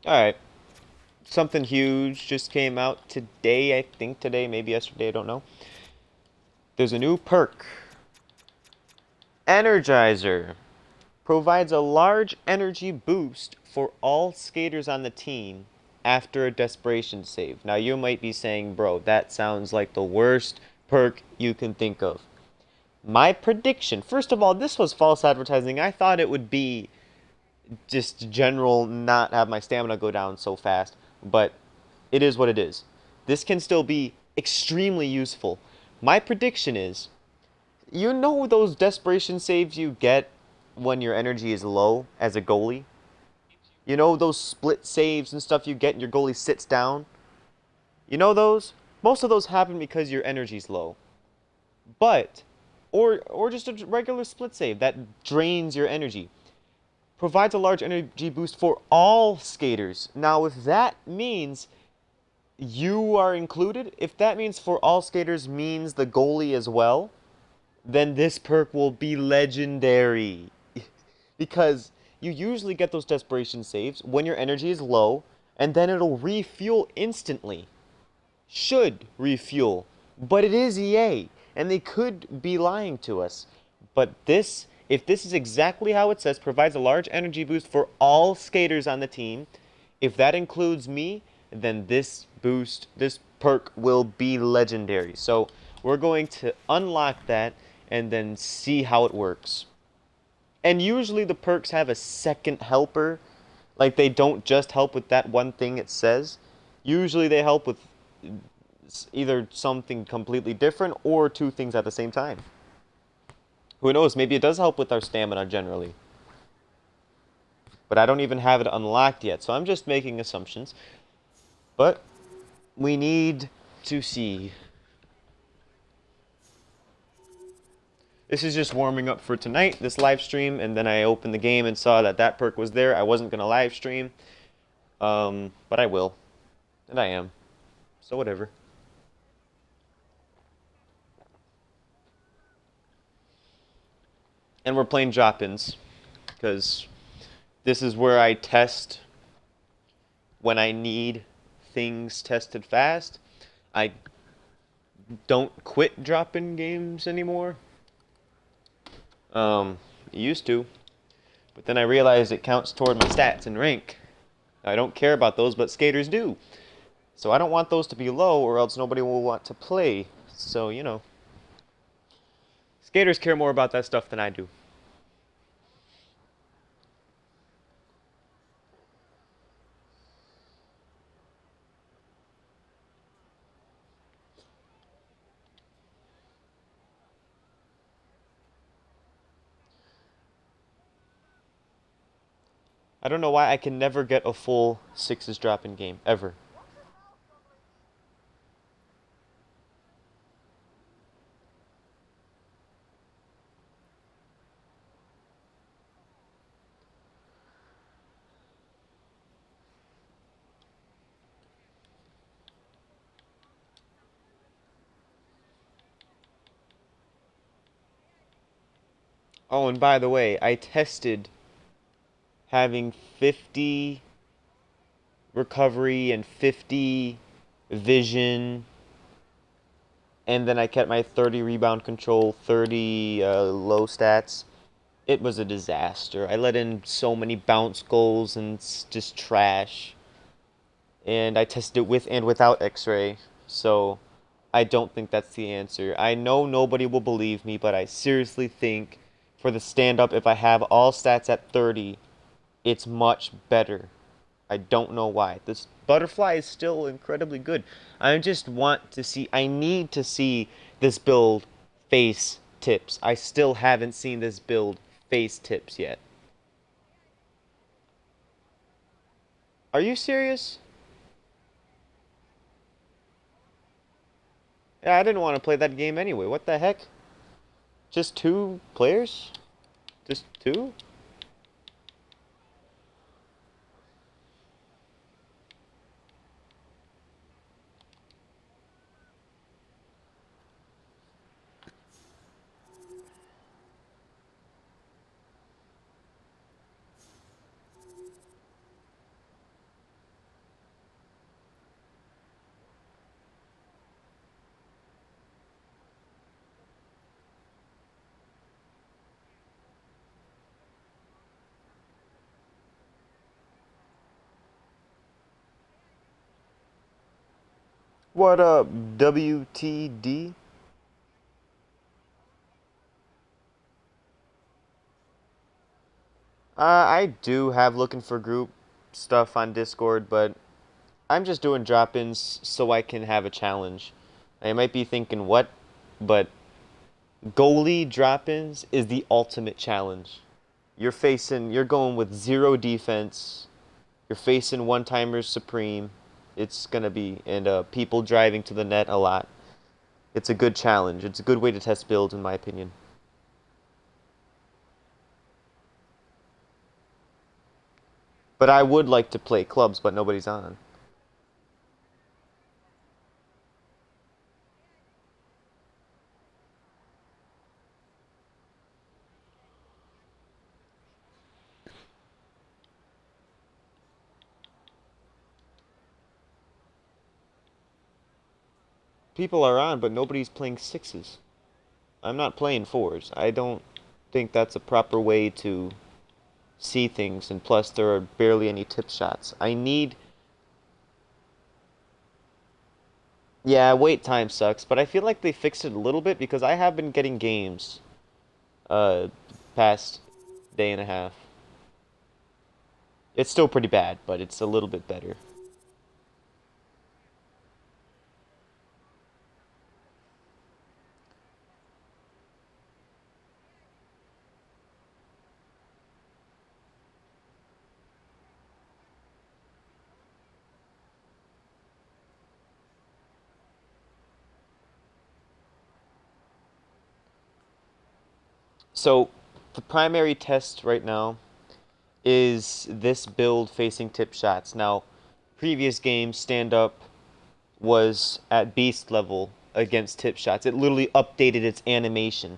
Alright, something huge just came out today, I think today, maybe yesterday, I don't know. There's a new perk. Energizer provides a large energy boost for all skaters on the team after a desperation save. Now you might be saying, bro, that sounds like the worst perk you can think of. My prediction, first of all, this was false advertising. I thought it would be just general not have my stamina go down so fast, but it is what it is. This can still be extremely useful. My prediction is, you know those desperation saves you get when your energy is low as a goalie? You know those split saves and stuff you get and your goalie sits down? You know those? Most of those happen because your energy's low. But or just a regular split save that drains your energy. Provides a large energy boost for all skaters. Now, if that means you are included, if that means for all skaters means the goalie as well, then this perk will be legendary. Because you usually get those desperation saves when your energy is low, and then it'll refuel instantly. Should refuel. But it is EA, and they could be lying to us. But this, if this is exactly how it says, provides a large energy boost for all skaters on the team, if that includes me, then this boost, this perk will be legendary. So we're going to unlock that and then see how it works. And usually the perks have a second helper. Like they don't just help with that one thing it says. Usually they help with either something completely different or two things at the same time. Who knows, maybe it does help with our stamina generally. But I don't even have it unlocked yet, so I'm just making assumptions. But we need to see. This is just warming up for tonight, this live stream, and then I opened the game and saw that that perk was there. I wasn't going to live stream, but I will. And I am. So whatever. And we're playing drop-ins, because this is where I test when I need things tested fast. I don't quit drop-in games anymore. Used to. But then I realized it counts toward my stats and rank. I don't care about those, but skaters do. So I don't want those to be low, or else nobody will want to play. So, you know. Skaters care more about that stuff than I do. I don't know why I can never get a full sixes drop-in game, ever. Oh, and by the way, I tested having 50 recovery and 50 vision, and then I kept my 30 rebound control, 30 low stats. It was a disaster. I let in so many bounce goals and it's just trash. And I tested it with and without x-ray, so I don't think that's the answer. I know nobody will believe me, but I seriously think for the stand-up, if I have all stats at 30, it's much better. I don't know why. This butterfly is still incredibly good. I just want to see, I need to see this build face tips. I still haven't seen this build face tips yet. Are you serious? Yeah, I didn't want to play that game anyway. What the heck? Just two players? Just two? What up, WTD? I do have looking for group stuff on Discord, but I'm just doing drop-ins so I can have a challenge. I might be thinking what, but goalie drop-ins is the ultimate challenge. You're going with zero defense. You're facing one-timers supreme. It's gonna be, and people driving to the net a lot. It's a good challenge. It's a good way to test builds, in my opinion. But I would like to play clubs, but nobody's on. People are on, but nobody's playing sixes. I'm not playing fours. I don't think that's a proper way to see things, and plus there are barely any tip shots. I need... Yeah, wait time sucks, but I feel like they fixed it a little bit because I have been getting games past day and a half. It's still pretty bad, but it's a little bit better. So, the primary test right now is this build facing tip shots. Now, previous games, stand-up was at beast level against tip shots. It literally updated its animation.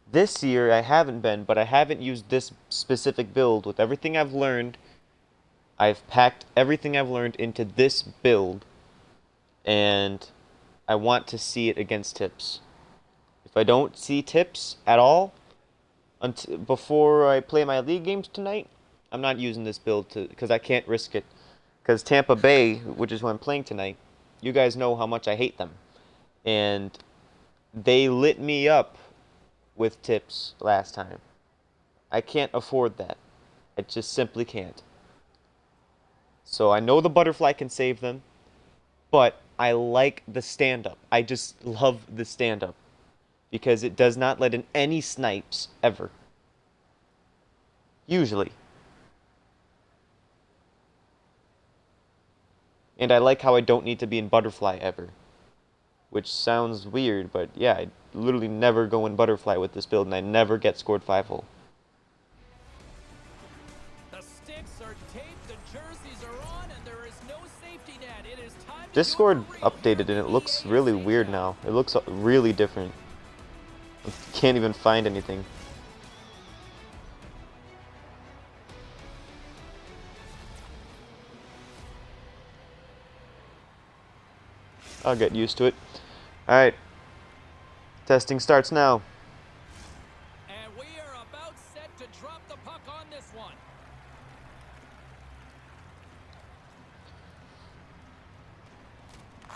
This year, I haven't been, but I haven't used this specific build. With everything I've learned, I've packed everything I've learned into this build, and I want to see it against tips. If I don't see tips at all, before I play my league games tonight, I'm not using this build because I can't risk it. Because Tampa Bay, which is who I'm playing tonight, you guys know how much I hate them. And they lit me up with tips last time. I can't afford that. I just simply can't. So I know the butterfly can save them, but I like the stand-up. I just love the stand-up because it does not let in any snipes ever. Usually. And I like how I don't need to be in butterfly ever. Which sounds weird, but yeah, I literally never go in butterfly with this build, and I never get scored 5-0. The sticks are taped, the jerseys are on, and there is no safety net. It is time to Discord updated, and it looks really weird now. It looks really different. I can't even find anything. I'll get used to it. Alright. Testing starts now. And we are about set to drop the puck on this one.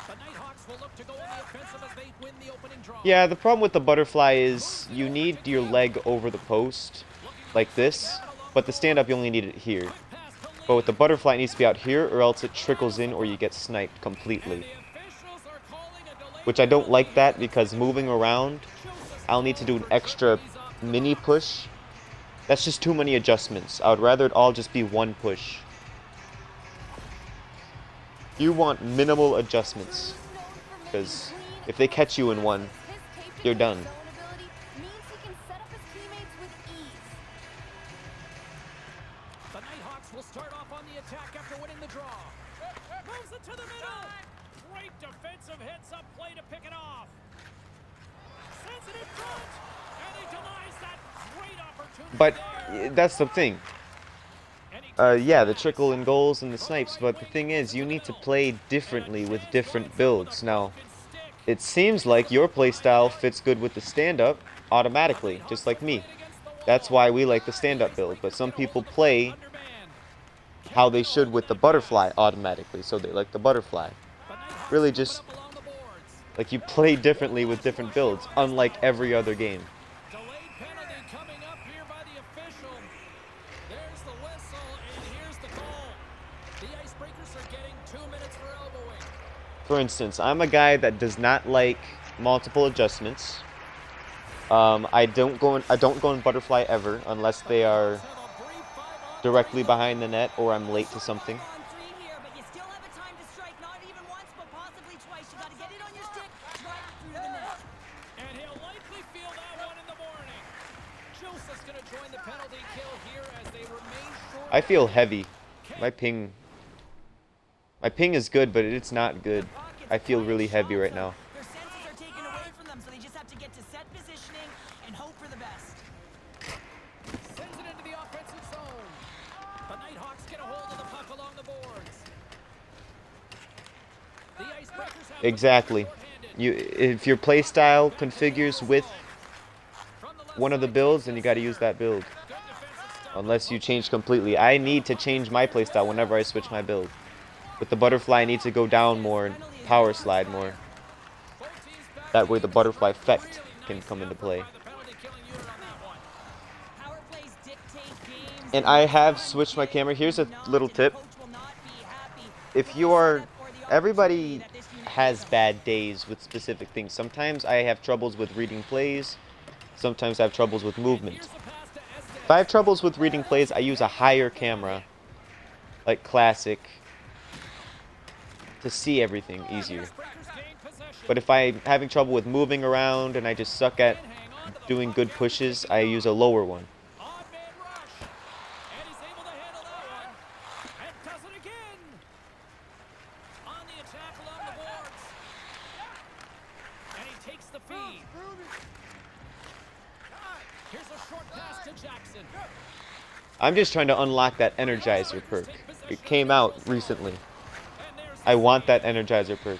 The Nighthawks will look to go on the offensive as they win the opening draw. Yeah, the problem with the butterfly is you need your leg over the post, like this, but the stand-up you only need it here. But with the butterfly it needs to be out here, or else it trickles in or you get sniped completely. Which I don't like that, because moving around, I'll need to do an extra mini push. That's just too many adjustments. I would rather it all just be one push. You want minimal adjustments, because if they catch you in one, you're done. The Nighthawks will start off on the attack after winning the draw. Moves it to the middle. Great defensive heads-up play to pick it off. Sends it in front, and he denies that great opportunity. But that's the thing. Yeah, the trickle in goals and the snipes, but the thing is, you need to play differently with different builds. Now, it seems like your playstyle fits good with the stand-up automatically, just like me. That's why we like the stand-up build, but some people play how they should with the butterfly automatically, so they like the butterfly. really just like you play differently with different builds, unlike every other game. Delayed penalty coming up here by the official. There's the whistle, and here's the call. The Icebreakers are getting 2 minutes for elbowing. For instance, I'm a guy that does not like multiple adjustments. I don't go in butterfly ever unless they are directly behind the net or I'm late to something. And he'll likely feel that one in the morning. Joseph's going to join the penalty kill here as they remain short. I feel heavy. My ping is good, but it's not good. I feel really heavy right now. Their senses are taken away from them, so they just have to get to set positioning and hope for the best. Sends it into the offensive zone. The Nighthawks get a hold of the puck along the boards. The Icebreakers have Exactly. If your play style configures with one of the builds, then you got to use that build. Unless you change completely. I need to change my play style whenever I switch my build. With the butterfly, I need to go down more and power slide more. That way the butterfly effect can come into play. And I have switched my camera. Here's a little tip. If you are... Everybody has bad days with specific things. Sometimes I have troubles with reading plays. Sometimes I have troubles with movement. If I have troubles with reading plays, I use a higher camera, like classic, to see everything easier. But if I'm having trouble with moving around and I just suck at doing good pushes, I use a lower one. I'm just trying to unlock that Energizer perk. It came out recently. I want that Energizer perk.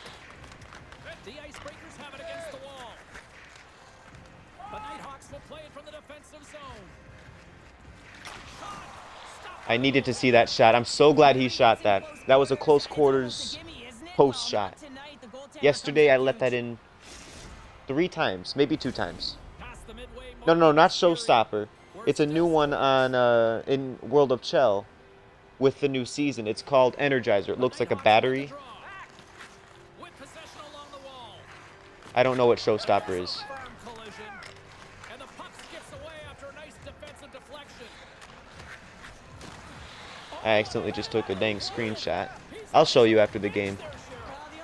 The Icebreakers have it against the wall. The Nighthawks will play it from the defensive zone. I needed to see that shot. I'm so glad he shot that. That was a close quarters post shot. Yesterday I let that in 3 times, maybe 2 times. No, not Showstopper. It's a new one on in World of Chell with the new season. It's called Energizer. It looks like a battery. I don't know what Showstopper is. I accidentally just took a dang screenshot. I'll show you after the game.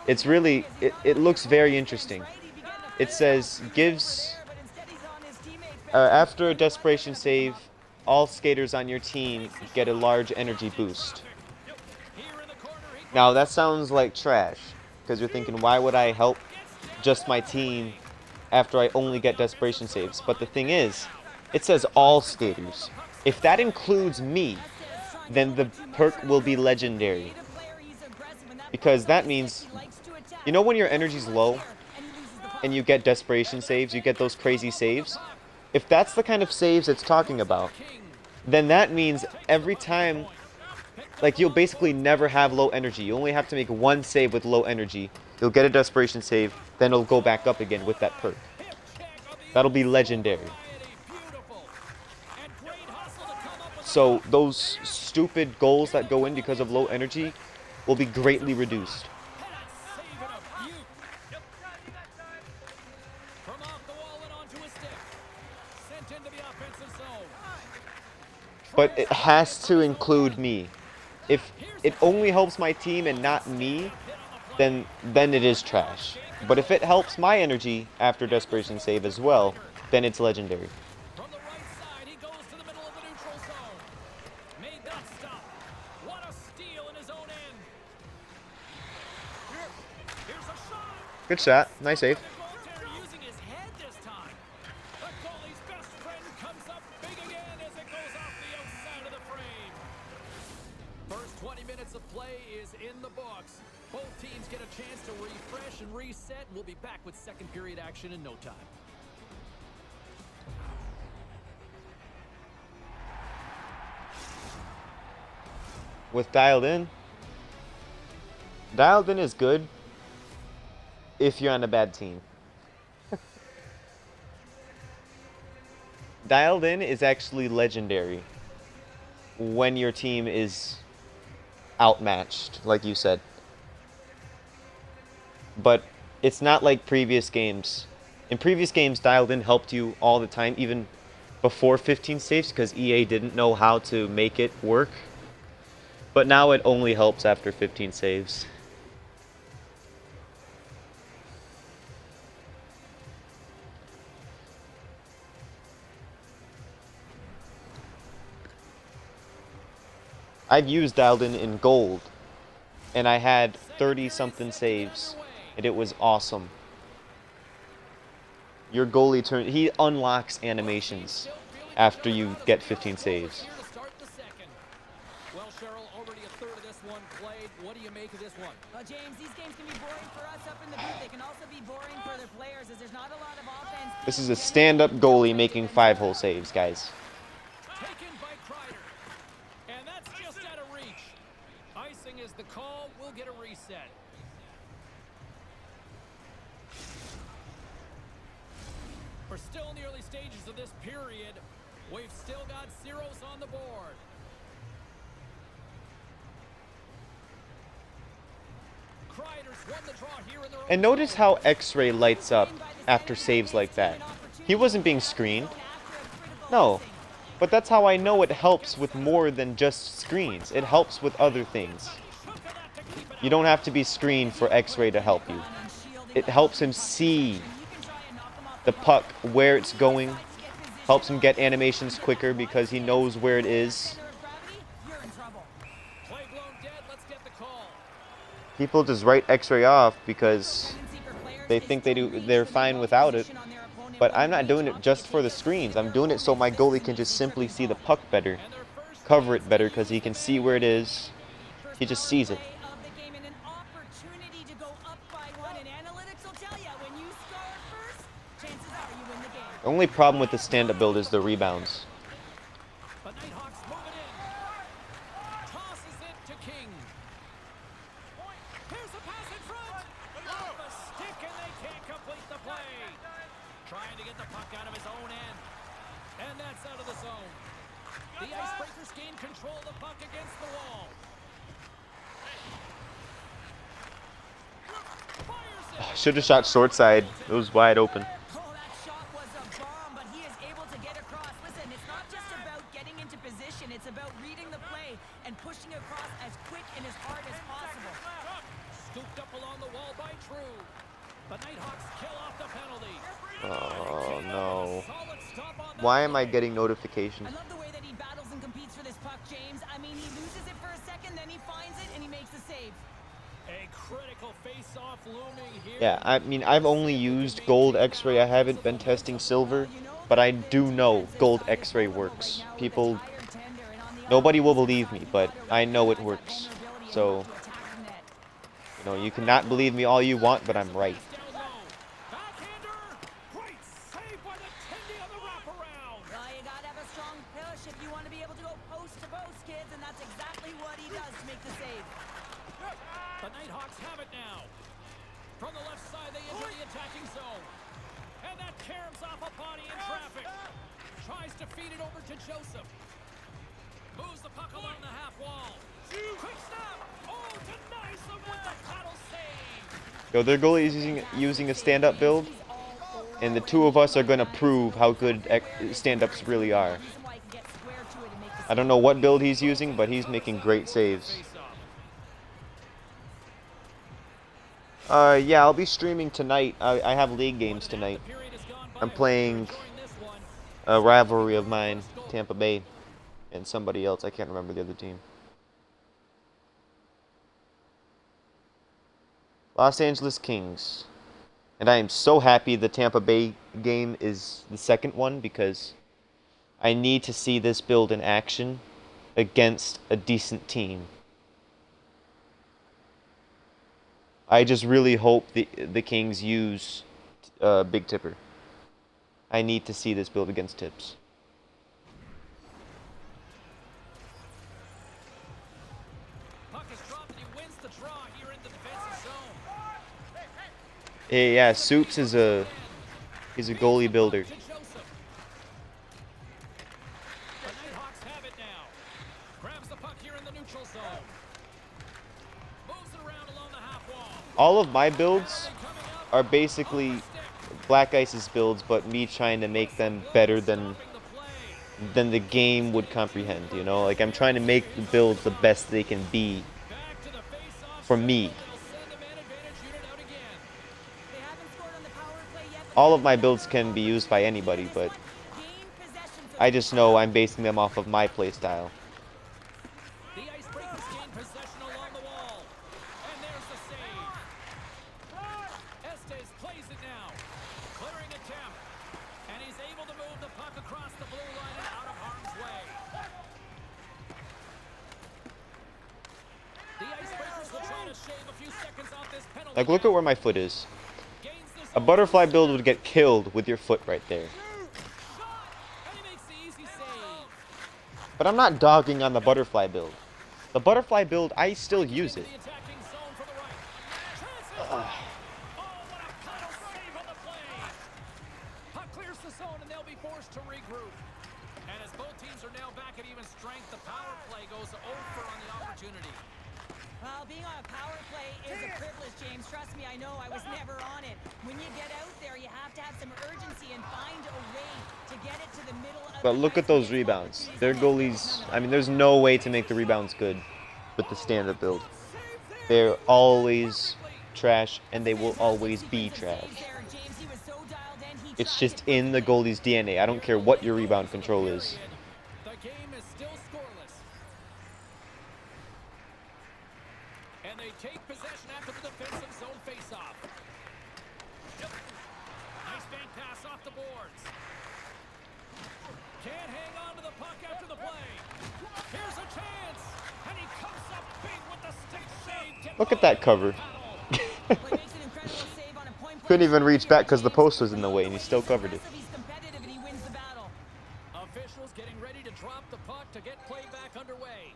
It's really, it looks very interesting. It says, gives, after a desperation save, all skaters on your team get a large energy boost. Now that sounds like trash, because you're thinking, why would I help just my team after I only get desperation saves? But the thing is, it says all skaters. If that includes me, then the perk will be legendary. Because that means, you know when your energy's low and you get desperation saves, you get those crazy saves? If that's the kind of saves it's talking about, then that means every time, like, you'll basically never have low energy. You only have to make 1 save with low energy. You'll get a desperation save, then it'll go back up again with that perk. That'll be legendary. So those stupid goals that go in because of low energy will be greatly reduced. But it has to include me. If it only helps my team and not me, then it is trash. But if it helps my energy after desperation save as well, then it's legendary. From the right side, he goes to the middle of the neutral zone. Made that stop. What a steal in his own end. Here's a shot. Good shot. Nice save. Using his head this time. The goalie's best friend comes up big again as it goes off the outside of the frame. First 20 minutes of play is in the books. Both teams get a chance to refresh and reset. We'll be back with second period action in no time. With Dialed In. Dialed In is good. if you're on a bad team. Dialed in is actually legendary when your team is outmatched, like you said. But it's not like previous games. In previous games, dialed in helped you all the time, even before 15 saves, because EA didn't know how to make it work. But now it only helps after 15 saves. I've used dialed in gold, and I had 30 something saves, and it was awesome. Your goalie turn, he unlocks animations after you get 15 saves. Well, Cheryl, already a third of this one played. What do you make of this one? Well, James, these games can be boring for us up in the booth. They can also be boring for their players as there's not a lot of offense. This is a stand-up goalie making 5-hole saves, guys. Taken by Kreider. And that's just out of reach. Icing is the call. We'll get a reset. We're still in the early stages of this period. We've still got zeros on the board. Kreider's won the draw here in the And notice how X-Ray lights up after saves like that. He wasn't being screened. No. But that's how I know it helps with more than just screens. It helps with other things. You don't have to be screened for X-Ray to help you. It helps him see the puck, where it's going. Helps him get animations quicker because he knows where it is. People just write X-Ray off because they think they're fine without it. But I'm not doing it just for the screens. I'm doing it so my goalie can just simply see the puck better, cover it better because he can see where it is. He just sees it. The only problem with the stand-up build is the rebounds. Trying to get the puck out of his own end. And that's out of the zone. The Icebreakers gain control of the puck against the wall. Should have shot short side. It was wide open. Oh, that shot was a bomb, but he is able to get across. Listen, it's not just about getting into position. It's about reading the play and pushing across as quick and as hard as possible. Scooped up along the wall by True. The Nighthawks kill off the penalty. Oh no. Why am I getting notifications? I love the way that he battles and competes for this puck, James. I mean, he loses it for a second, then he finds it, and he makes a save. A critical face-off looming here. Yeah, I mean, I've only used gold X-ray. I haven't been testing silver, but I do know gold X-ray works. People, nobody will believe me, but I know it works. So, you know, you cannot believe me all you want, but I'm right. The Nighthawks have it now. From the left side, they enter the attacking zone. And that caroms off a body in traffic. Tries to feed it over to Joseph. Moves the puck along the half wall. Quick snap. Oh, denies them with the paddle save. Yo, their goalie is using a stand-up build, and the two of us are going to prove how good stand-ups really are. I don't know what build he's using, but he's making great saves. Yeah, I'll be streaming tonight. I have league games tonight. I'm playing a rivalry of mine, Tampa Bay, and somebody else. I can't remember the other team. Los Angeles Kings. And I am so happy the Tampa Bay game is the second one because I need to see this build in action against a decent team. I just really hope the Kings use Big Tipper. I need to see this build against Tips. Puck is dropped and he wins the draw here in the defensive zone. Hey, yeah, Soups is he's a goalie builder. To Joseph. The Nighthawks have it now. Grabs the puck here in the neutral zone. Moves it around along the half wall. All of my builds Penalty coming up. are Off the basically stick. Black Ice's builds, but me trying to make them better than Stopping the play. the game would comprehend, you know? Like, I'm trying to make the builds the best they can be Back to the face-off for circle. me. They'll send the man advantage unit out again. They haven't scored on the power play yet, but All of my builds can be used by anybody, but gain possession so I just know I'm basing them off of my playstyle. The Icebreakers gain possession along the wall. And there's the save. Estes plays it now. Clearing attempt. And he's able to move the puck across the blue line and out of harm's way. The Icebreakers will try to shave a few seconds off this penalty. Like, look at where my foot is. Gains this A butterfly build would get killed with your foot right there. shot. And he makes the easy save. But I'm not dogging on the butterfly build. The butterfly build, I still use it. The attacking zone for the right. Chance. Oh, what a final save on the play. Puck clears the zone and they'll be forced to regroup. And as both teams are now back at even strength, the power play goes over on the opportunity. Well, being on a power play is a privilege, James. Trust me, I know. I was never on it. When you get out there, you have to have some urgency and find a way to get it to the middle of But the look ice at those to get rebounds. opportunities. Their goalies, I mean, there's no way to make the rebounds good with the stand-up build. They're always trash, and they will always be trash. James, he was so dialed in, he It's tried just to in the goalie's DNA. I don't care what your rebound control is. The game is still scoreless. And they take possession after the defensive zone faceoff. Yep. Nice bank pass off the boards. Can't hang on to the puck after the play. Here's a chance. And he comes up big with the stick save. Look at that cover. Well, he makes an incredible save on a point-blank Couldn't even shot reach here, back because the James. post was in the way, and he still covered it. He's competitive and he wins the battle. Officials getting ready to drop the puck to get play back underway.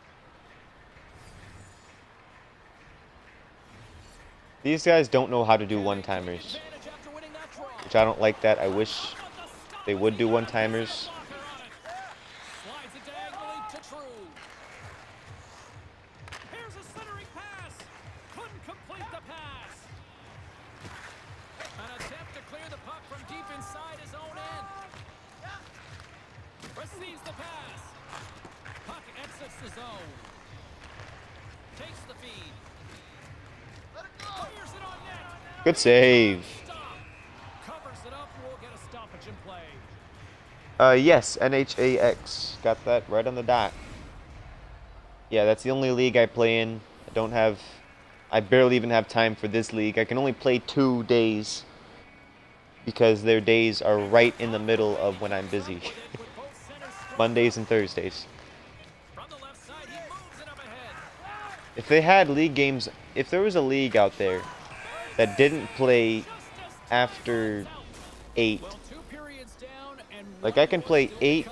These guys don't know how to do one-timers, Advantage after winning that draw. which I don't like that. I wish they would do one-timers. Slides it diagonally to True. Here's a centering pass. Couldn't complete the pass. An attempt to clear the puck from deep inside his own end. Receives the pass. Puck exits the zone. Takes the feed. Clears it on net. Good save. Stop. Covers it up. We'll get a stoppage in play. Yes, NHAX. Got that right on the dot. Yeah, that's the only league I play in. I barely even have time for this league. I can only play 2 days because their days are right in the middle of when I'm busy. With both centers strong. Mondays and Thursdays. From the left side, he moves it up ahead. If they had league games, if there was a league out there that didn't play after 8, Well, 2 periods down and like I can play 8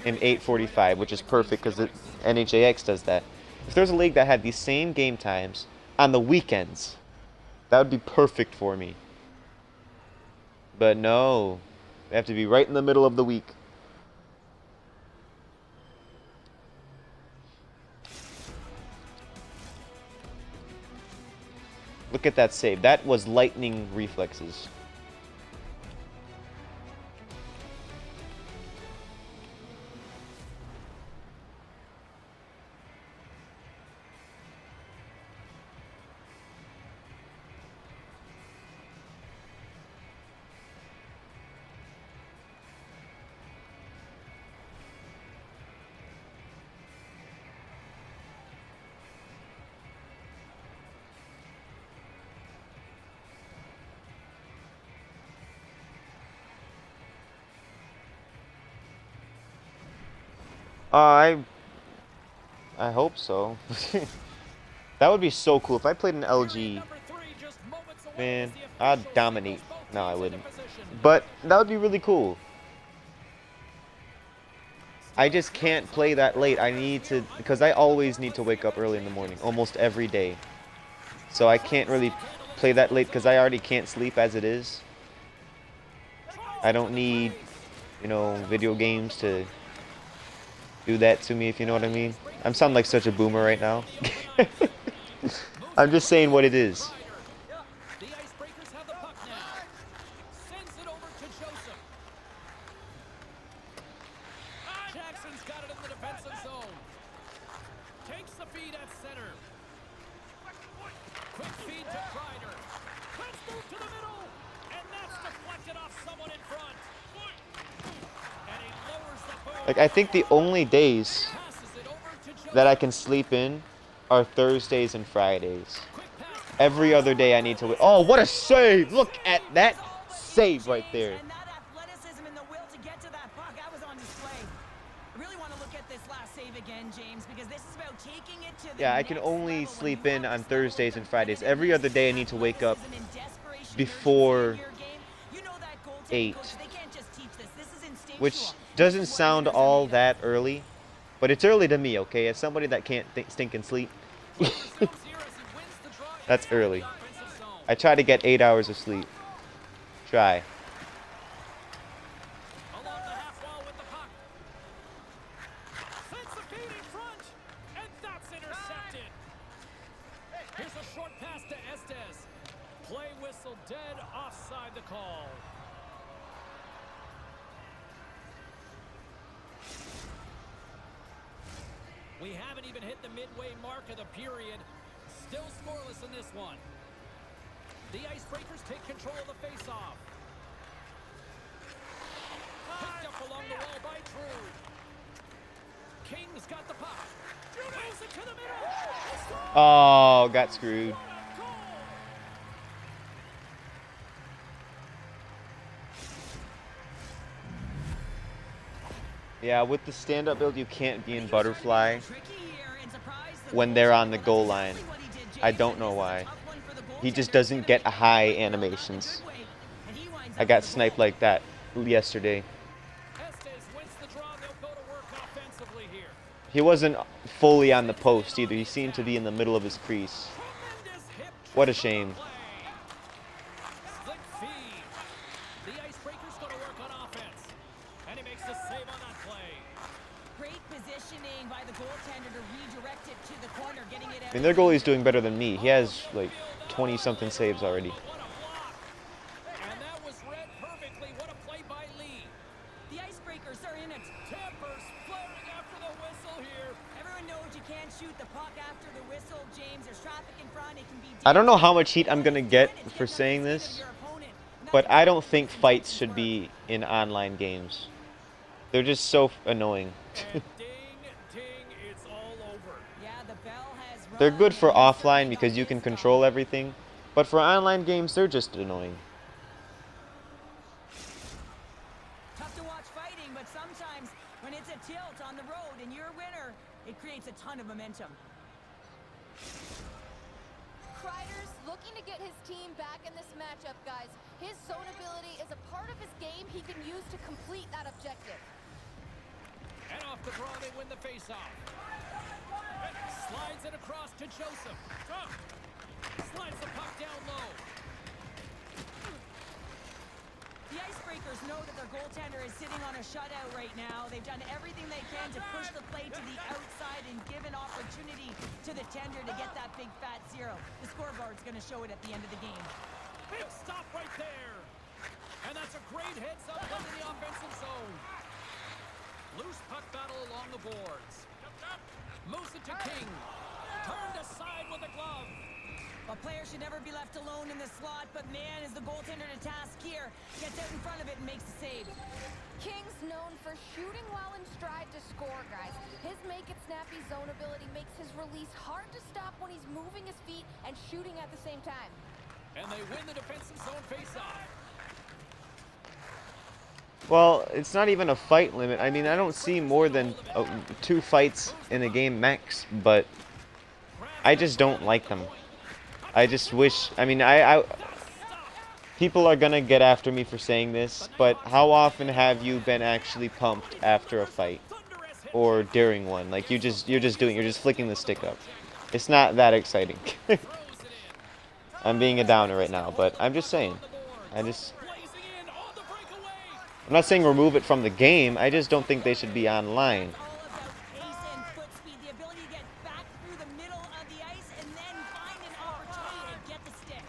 and 8:45, which is perfect because NHAX does that. If there's a league that had these same game times on the weekends, that would be perfect for me. But no, they have to be right in the middle of the week. Look at that save. That was lightning reflexes. I hope so. That would be so cool if I played an LG. number 3 just moments away Man, as the I'd officials dominate. place both No, I teams into wouldn't. position. But that would be really cool. I just can't play that late. I need to, because I always need to wake up early in the morning, almost every day. So I can't really play that late because I already can't sleep as it is. I don't need, you know, video games to do that to me, if you know what I mean. I'm sounding like such a boomer right now. I'm just saying what it is. The Icebreakers have the puck now. Sends it over to Joseph. Jackson's got it in the defensive zone. Takes the feed at center. Quick feed to Kreider. Let's move to the middle. And that's deflected off someone in front. And he lowers the boom. Like, I think the only days Passes it over to Joseph. that I can sleep in are Thursdays and Fridays. Every other day I need to wait. Oh, what a save! Look at that save right there. And that athleticism and the will to get to that puck, that was on display. I really want to look at this last save again, James, because this is about taking it to the Yeah, I can next only level. sleep When you in have on this Thursdays level and of Fridays. competitiveness, Every other day I need to wake up athleticism and desperation and before urgency in your game, you know that goaltending 8. coach, they can't just teach this. This is instinctual. Which This doesn't is what sound winners are all made of. that early, but it's early to me, okay? As somebody that can't stink and sleep, that's early. I try to get 8 hours of sleep. Try. Along the half wall with the puck. Sends the feed in front. And that's intercepted. Here's a short pass to Estes. Play whistle dead offside the call. We haven't even hit the midway mark of the period. Still scoreless in this one. The Icebreakers take control of the faceoff. Picked up along the wall by Drew. King's got the puck. Moves it to the middle. He scores! Oh, got screwed. Goal! Yeah, with the stand-up build, you can't be in butterfly Tricky here and surprise the when they're on the goaltender. goal That's line. exactly what he did, James. I don't And know this is a why. tough one for the He just goaltender. doesn't get high Not in a animations. good way. And he winds I up got with the sniped goal. like that yesterday. Estes wins the draw. They'll go to work offensively here. He wasn't fully on the post either. He seemed to be in the middle of his crease. Tremendous hip What a trick on shame. the play. Slick feed. The Icebreakers go to work on offense. And he makes the save on that play. Great positioning by the goaltender to redirect it to the corner, getting it out. I mean, their goalie's doing better than me. He has like 20-something saves already. What a block. And that was read perfectly. What a play by Lee. The Icebreakers are in it. Timbers flaring after the whistle here. Everyone knows you can't shoot the puck after the whistle, James. There's traffic in front. It can be I don't know how dangerous. much heat I'm gonna get for saying this, but I don't think fights should be in online games. They're just so annoying. And ding, ding, it's all over. Yeah, the bell has rung. They're good for and he's offline certainly because got you can this done. control everything, but for online games, they're just annoying. Tough to watch fighting, but sometimes when it's a tilt on the road and you're a winner, it creates a ton of momentum. Kreider's looking to get his team back in this matchup, guys. His zone ability is a part of his game he can use to complete that objective. And off the draw, they win the faceoff. Slides it across to Joseph. Slides the puck down low. The Icebreakers know that their goaltender is sitting on a shutout right now. They've done everything they can to push the play to the outside and give an opportunity to the tender to get that big fat zero. The scoreboard's going to show it at the end of the game. Big stop right there. And that's a great heads up into the offensive zone. Loose puck battle along the boards. Moves it to King. Turned aside with a glove. A player should never be left alone in the slot, but man, is the goaltender to task here. Gets out in front of it and makes the save. King's known for shooting while in stride to score, guys. His make-it-snappy zone ability makes his release hard to stop when he's moving his feet and shooting at the same time. And they win the defensive zone faceoff. Well, it's not even a fight limit. I mean, I don't see more than 2 fights in a game max, but I just don't like them. I just wish, I mean, people are gonna get after me for saying this, but how often have you been actually pumped after a fight or during one? Like you're just flicking the stick up. It's not that exciting. I'm being a downer right now, but I'm just saying. I'm not saying remove it from the game. I just don't think they should be online. All about pace and foot speed, the ability to get back through the middle of the ice and then find an opportunity to get the stick.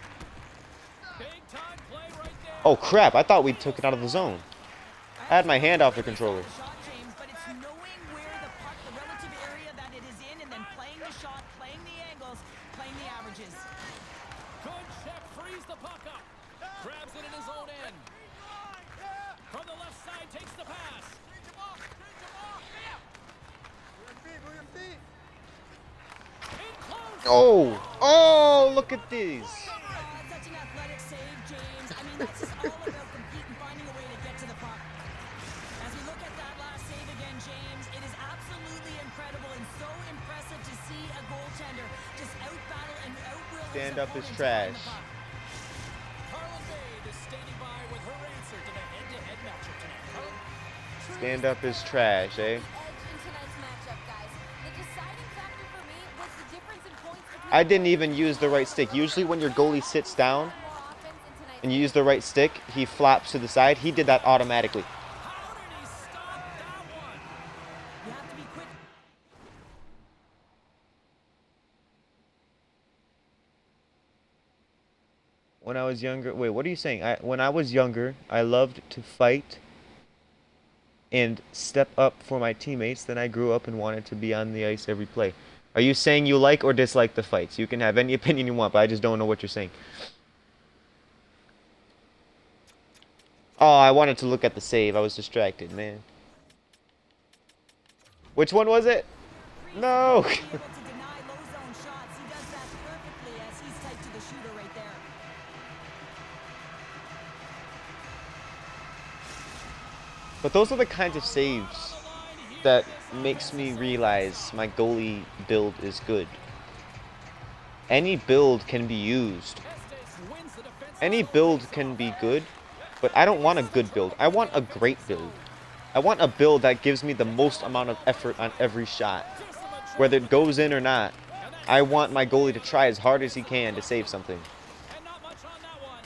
Big time play right there. Oh crap, I thought we took it out of the zone. I had my hand off the controller. Shot, James, but it's knowing where the puck, the relative area that it is in, and then playing the shot, playing the angles, playing the averages. Good check, frees the puck up. Grabs it in his own end. From the left side, takes the pass. In close. Oh, look at these. Such an athletic save, James. I mean, that's just all about competing, finding a way to get to the puck. As we look at that last save again, James, it is absolutely incredible and so impressive to see a goaltender just out-battle and out-will his Stand up is opponent to find trash. the puck. Carlin Bade is standing by with her answer to the head-to-head matchup tonight. Carlin? Stand up is trash, eh? Edge in tonight's matchup, guys. The deciding factor for me was the difference in points between I didn't even use the right stick. Usually when your goalie sits down more offense in tonight's and you use the right stick, he flops to the side. He did that automatically. How did he stop that one? You have to be quick. When I was younger, wait, what are you saying? When I was younger, I loved to fight and step up for my teammates. Then I grew up and wanted to be on the ice every play. Are you saying you like or dislike the fights? You can have any opinion you want, but I just don't know what you're saying. Oh, I wanted to look at the save. I was distracted, man. Which one was it? No. Being able to deny low zone shots. He does that perfectly as he's tight to the shooter right there. But those are the kinds of saves that makes me realize my goalie build is good. Any build can be used. Wins the defensive Any build can be good, but I don't want a good build. I want a great build. I want a build that gives me the most amount of effort on every shot. Whether it goes in or not, I want my goalie to try as hard as he can to save something. and not much on that one.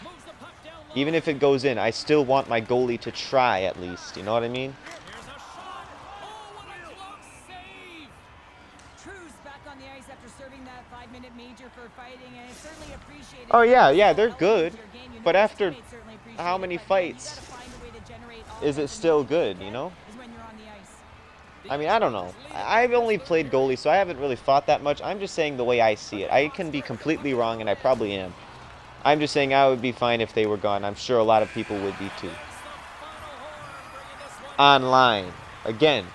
Moves the puck down low. Even if it goes in, I still want my goalie to try at least. You know what I mean? Here's a shot. Oh, what a close save. True's back on the ice after serving that 5-minute major for fighting, and it's certainly appreciated. Oh, yeah, they're good. Your game, you know But his after teammates certainly appreciate how it, many but, you know, you fights gotta find a way to generate is it offense, still and the only way good, to you get know? is when you're on the ice. I mean, I don't know. I've only played goalie, so I haven't really thought that much. I'm just saying the way I see it. I can be completely wrong, and I probably am. I'm just saying I would be fine if they were gone. I'm sure a lot of people would be too. Online. Again,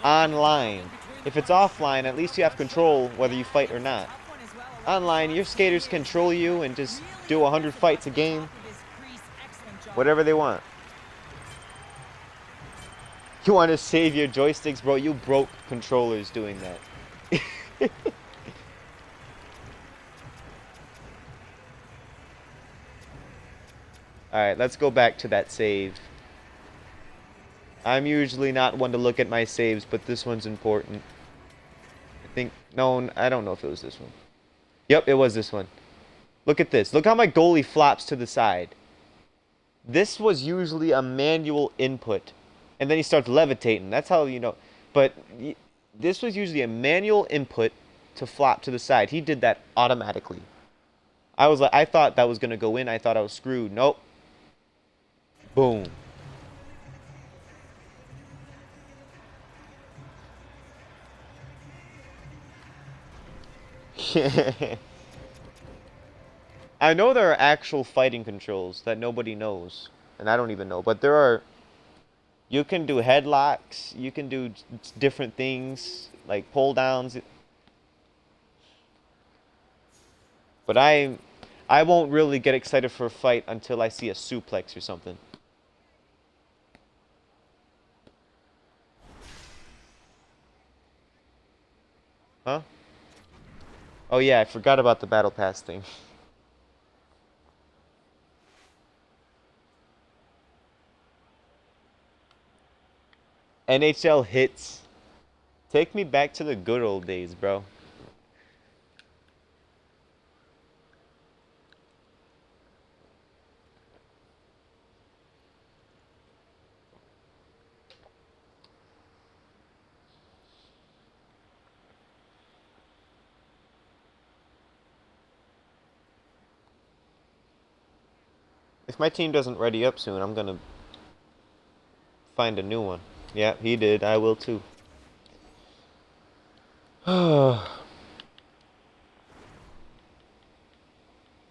online. If it's offline, at least you have control whether you fight or not. Tough one as well. Online, your skaters control you and just do 100 fights a game, Top of his crease, excellent job. whatever they want. You want to save your joysticks, bro? You broke controllers doing that. Alright, let's go back to that save. I'm usually not one to look at my saves, but this one's important. I think, no, I don't know if it was this one. Yep, it was this one. Look at this. Look how my goalie flops to the side. This was usually a manual input. And then he starts levitating. That's how you know. But this was usually a manual input to flop to the side. He did that automatically. I thought that was going to go in. I thought I was screwed. Nope. Boom. I know there are actual fighting controls that nobody knows. And I don't even know. But there are... You can do headlocks. You can do different things. Like pull downs. But I won't really get excited for a fight until I see a suplex or something. Huh? Oh yeah, I forgot about the battle pass thing. NHL hits. Take me back to the good old days, bro. If my team doesn't ready up soon, I'm gonna find a new one. Yeah, he did. I will too. I'm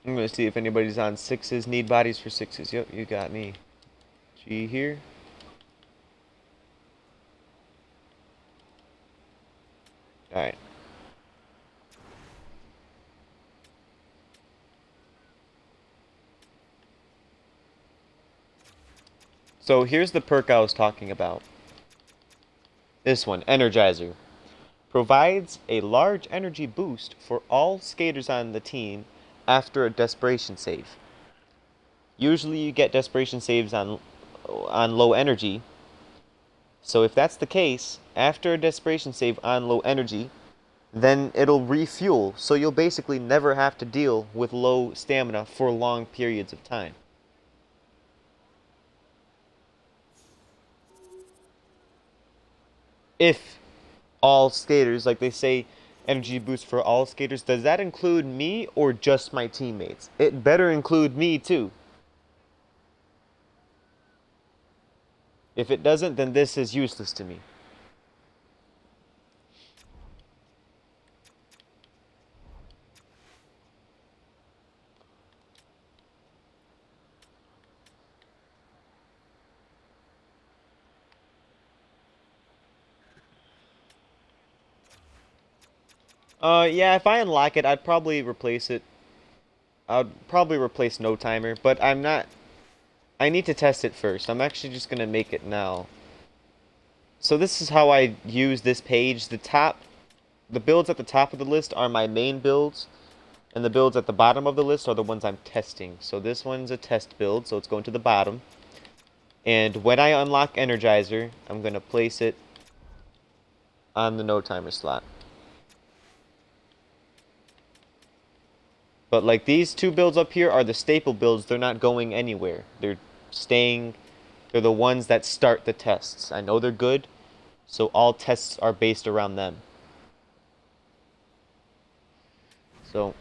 gonna see if anybody's on sixes. Need bodies for sixes. Yep, you got me. G here. Alright. So here's the perk I was talking about. This one, Energizer. Provides a large energy boost for all skaters on the team after a desperation save. Usually you get desperation saves on low energy. So if that's the case, after a desperation save on low energy, then it'll refuel. So you'll basically never have to deal with low stamina for long periods of time. If all skaters, like they say, energy boost for all skaters, does that include me or just my teammates? It better include me too. If it doesn't, then this is useless to me. Yeah, if I unlock it, I'd probably replace it. I'd probably replace No Timer, but I'm not. I need to test it first. I'm actually just gonna make it now. So this is how I use this page. The builds at the top of the list are my main builds, and the builds at the bottom of the list are the ones I'm testing. So this one's a test build, so it's going to the bottom. And when I unlock Energizer, I'm gonna place it on the No Timer slot. But like these two builds up here are the staple builds. They're not going anywhere. They're staying. They're the ones that start the tests. I know they're good, so all tests are based around them. So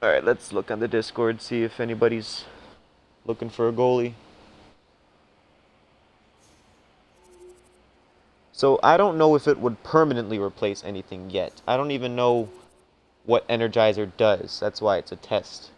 alright, let's look on the Discord, see if anybody's looking for a goalie. So I don't know if it would permanently replace anything yet. I don't even know what Energizer does. That's why it's a test.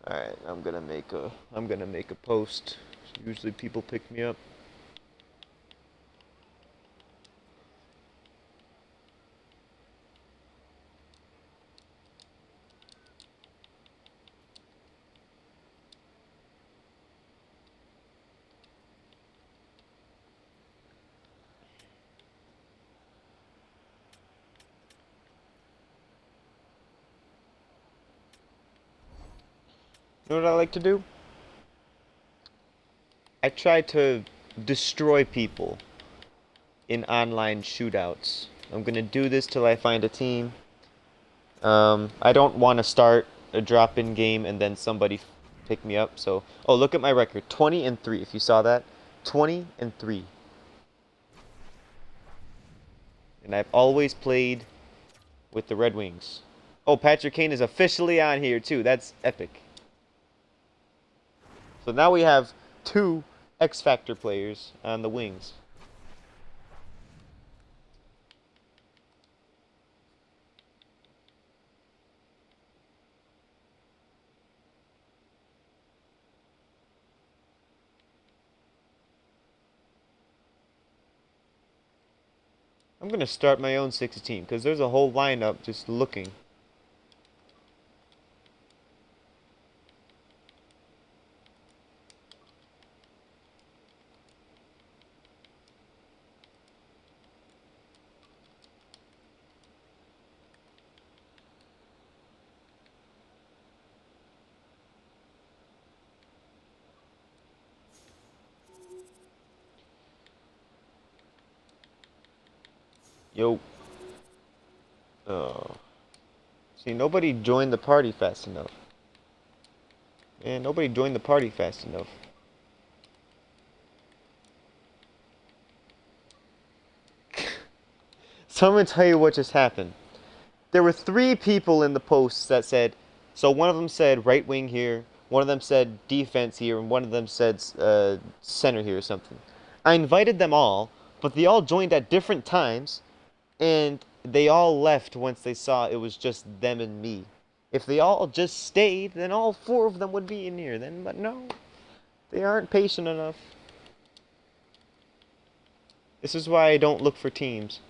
Alright, I'm gonna make a post. Usually people pick me up. You know what I like to do? I try to destroy people in online shootouts. I'm gonna do this till I find a team. I don't want to start a drop-in game and then somebody pick me up. So, oh, look at my record, 20-3. If you saw that, 20-3. And I've always played with the Red Wings. Oh, Patrick Kane is officially on here too. That's epic. So now we have two X Factor players on the Wings. I'm going to start my own 16 because there's a whole lineup just looking. Yo. Oh. See, nobody joined the party fast enough. Man, nobody joined the party fast enough. So I'm gonna tell you what just happened. There were 3 people in the posts that said, so one of them said right wing here, one of them said defense here, and one of them said center here or something. I invited them all, but they all joined at different times, and they all left once they saw it was just them and me. If they all just stayed, then all 4 of them would be in here then, but no. They aren't patient enough. This is why I don't look for teams.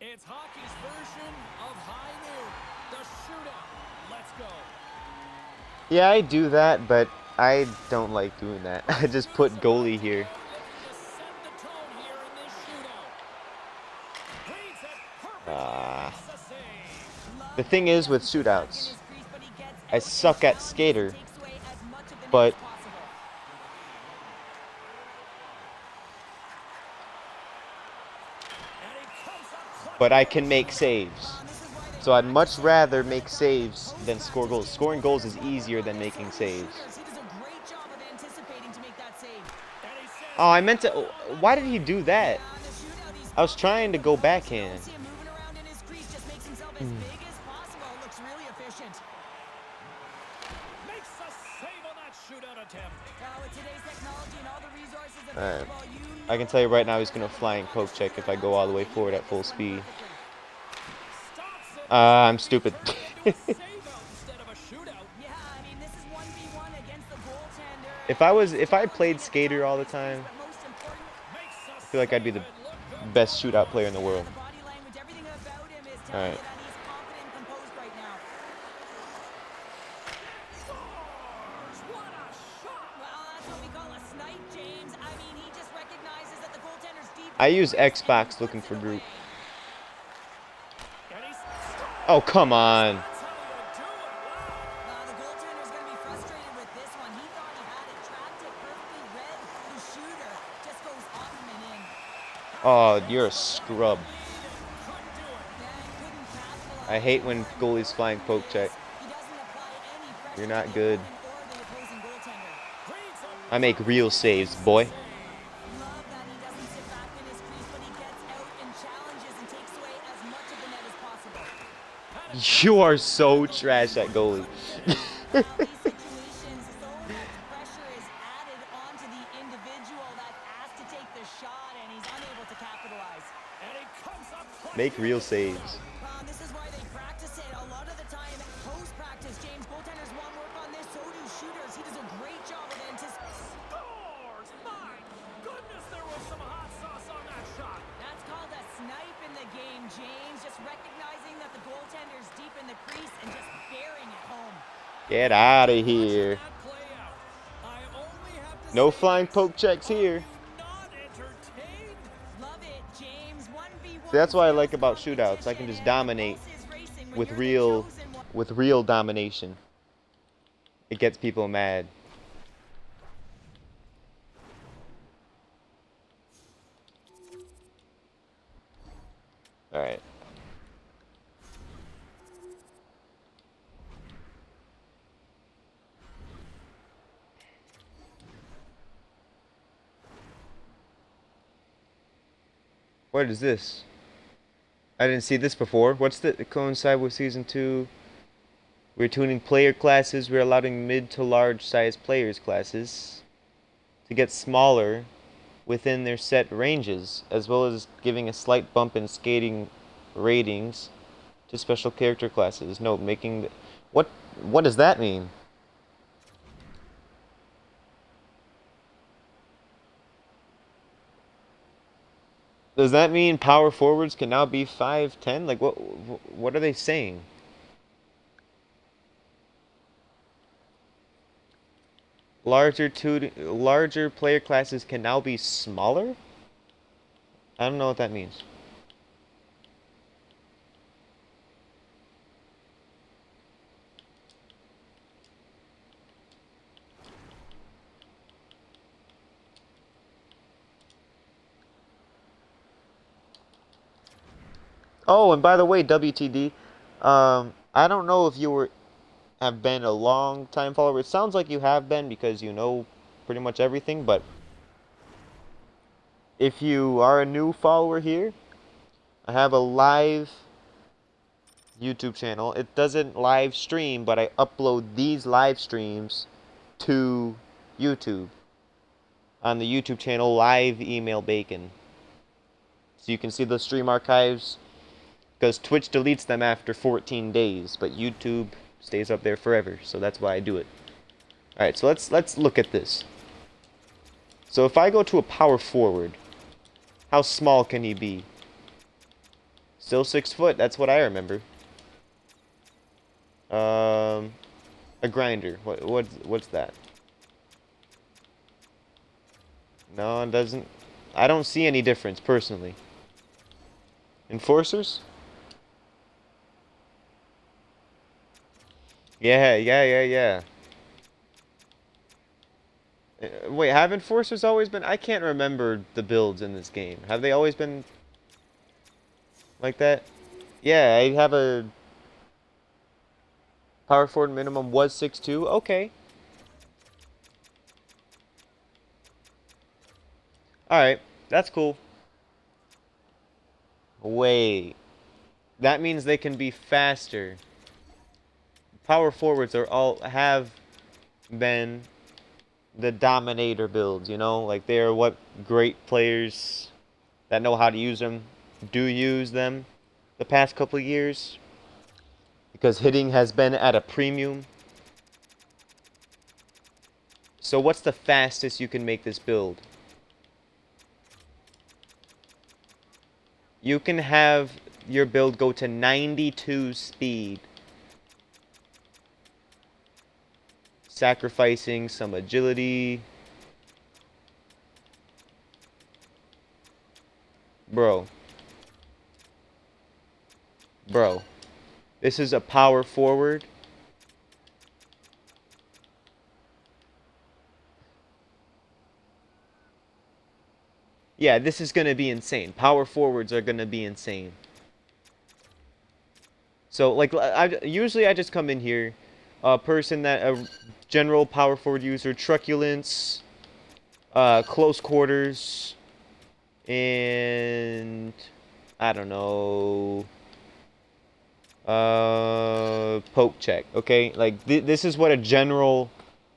It's hockey's version of high noon. The shootout. Let's go. Yeah, I do that, but I don't like doing that. I just put goalie here. Looking to set the tone here in this shootout. Reads it perfectly. Ah. Makes a save. The thing is with shootouts, I suck at skater, but And he comes up but I can make saves. So I'd much rather make saves than score goals. Scoring goals is easier than making saves. He does a great job of anticipating to make that save. and he says, Oh, I meant to. Why did he do that? On the shootout, he's I was trying to go backhand. see him moving around in his crease, just makes himself as big as possible. Looks really efficient. makes a save on that shootout attempt. With today's technology and all the resources Alright. available, you I can tell you right now he's gonna flying poke check if I go all the way forward at full speed. Stops it. I'm stupid. Into a save out instead of a shootout. Yeah, I mean, this is 1v1 against the goaltender. If I played skater all the time, But most important, Makes a I feel like I'd be the save and look good. best shootout player in the world. the body language, everything about him is telling Alright. you that he's confident and composed right now. Scores! What a shot! Well, that's what we call a snipe, James. I mean, he just recognizes that the goaltender's deep. I use Xbox looking for group. And he's Oh, come on. That's how you do it. Wow. The goaltender's going to be frustrated with this one. He thought he had it tracked, it perfectly read. The shooter just goes off him and in. Oh, you're a scrub. Couldn't do it. Yeah, he couldn't capitalize. I hate when goalies flying poke check. He doesn't apply any pressure You're to not the good. opponent or the opposing goaltender. Reads it. I make real saves, boy. Love that he doesn't sit back in his crease, but he gets out and challenges and takes away as much of the net as possible. You are so trash at goalie. These situations, so much pressure is added onto the individual that asked to take the shot, and he's unable to capitalize. And he comes up clutch. Make real saves. This is why they practice it a lot of the time. Post-practice, James, goaltenders want work on this, so do shooters. He does a great job of anticipating. Scores! My goodness, there was some hot sauce on that shot. That's called a snipe in the game, James. Just recognizing that the goaltender's deep in the crease and just bearing it home. Get out of here. That play out. I only have to No say flying this. poke checks here. Not entertained. Love it, James. 1v1. See, that's what I like about shootouts. I can just dominate with real domination. It gets people mad. All right. What is this? I didn't see this before. What's the coincide with season 2? We're tuning player classes. We're allowing mid to large size players classes to get smaller within their set ranges, as well as giving a slight bump in skating ratings to special character classes. Note, making the, what does that mean? Does that mean power forwards can now be 5'10"? Like what are they saying? Larger player classes can now be smaller? I don't know what that means. Oh, and by the way, WTD, I don't know if you have been a long time follower. It sounds like you have been because you know pretty much everything, but if you are a new follower here, I have a live YouTube channel. It doesn't live stream, but I upload these live streams to YouTube on the YouTube channel Live Email Bacon. So you can see the stream archives because Twitch deletes them after 14 days, but YouTube stays up there forever. So that's why I do it. All right, so let's look at this. So if I go to a power forward, how small can he be? Still 6 foot. That's what I remember. A grinder. What's that? No, it doesn't. I don't see any difference personally. Enforcers? Yeah. Wait, have enforcers always been? I can't remember the builds in this game. Have they always been like that? Yeah, I have a power forward minimum was 6'2". Okay. Alright, that's cool. Wait. That means they can be faster. Power forwards have been the dominator builds, you know? Like they are what great players that know how to use them do use them the past couple of years. Because hitting has been at a premium. So what's the fastest you can make this build? You can have your build go to 92 speed. Sacrificing some agility. Bro. This is a power forward. Yeah, this is going to be insane. Power forwards are going to be insane. So, like, usually I just come in here, a general power forward user, truculence, close quarters, and I don't know, poke check. Okay, like this is what a general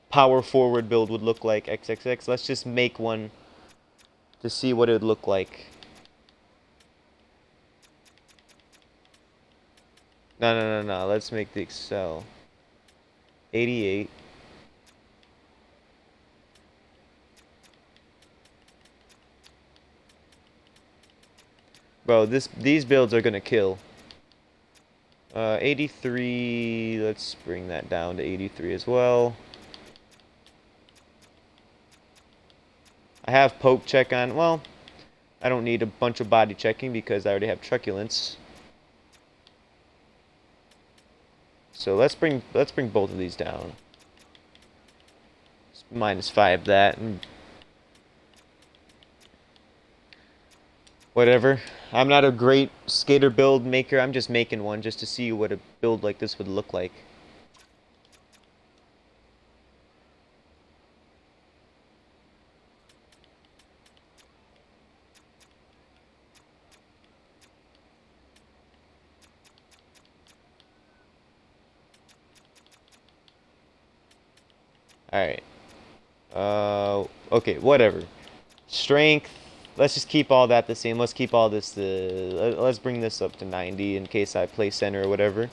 power forward build would look like. XXX. Let's just make one to see what it would look like. No. Let's make the Excel. 88. Bro, these builds are gonna kill. 83. Let's bring that down to 83 as well. I have poke check on. Well, I don't need a bunch of body checking because I already have truculence. So let's bring both of these down. -5 that and whatever. I'm not a great skater build maker. I'm just making one just to see what a build like this would look like. Alright. Okay, whatever. Strength. Let's just keep all that the same. Let's keep all this, let's bring this up to 90 in case I play center or whatever.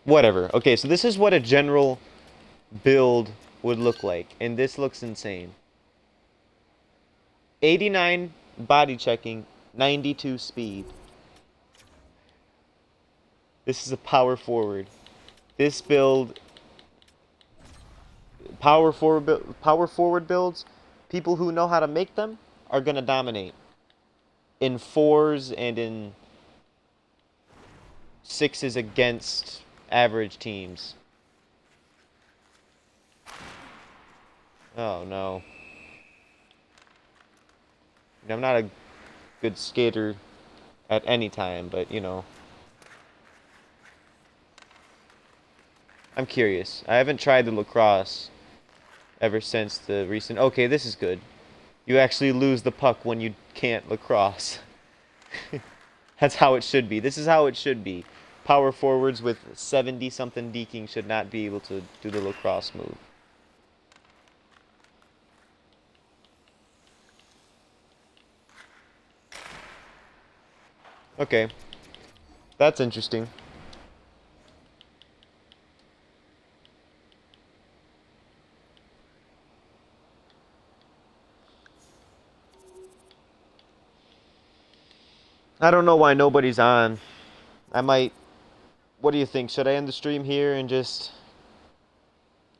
Whatever. Okay, so this is what a general build would look like. And this looks insane. 89 body checking, 92 speed. This is a power forward. This build, power forward builds, people who know how to make them are going to dominate. In 4s and in 6s against average teams. Oh no. I'm not a good skater at any time, but you know. I'm curious. I haven't tried the lacrosse ever since the recent... Okay, this is good. You actually lose the puck when you can't lacrosse. That's how it should be. This is how it should be. Power forwards with 70-something deking should not be able to do the lacrosse move. Okay. That's interesting. I don't know why nobody's on. I might... What do you think? Should I end the stream here and just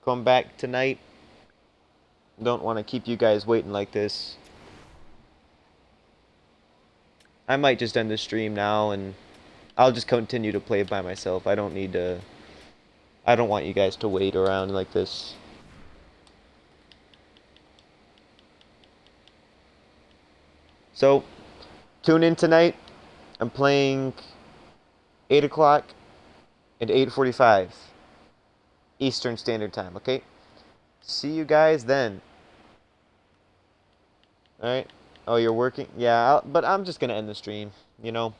come back tonight? Don't want to keep you guys waiting like this. I might just end the stream now and I'll just continue to play by myself. I don't need to... I don't want you guys to wait around like this. So, tune in tonight. I'm playing 8 o'clock and 8:45 Eastern Standard Time, okay? See you guys then. Alright? Oh, you're working? Yeah, but I'm just gonna end the stream, you know?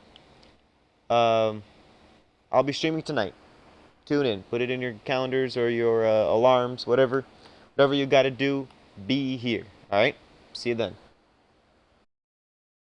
I'll be streaming tonight. Tune in. Put it in your calendars or your alarms, whatever. Whatever you gotta do, be here. Alright? See you then.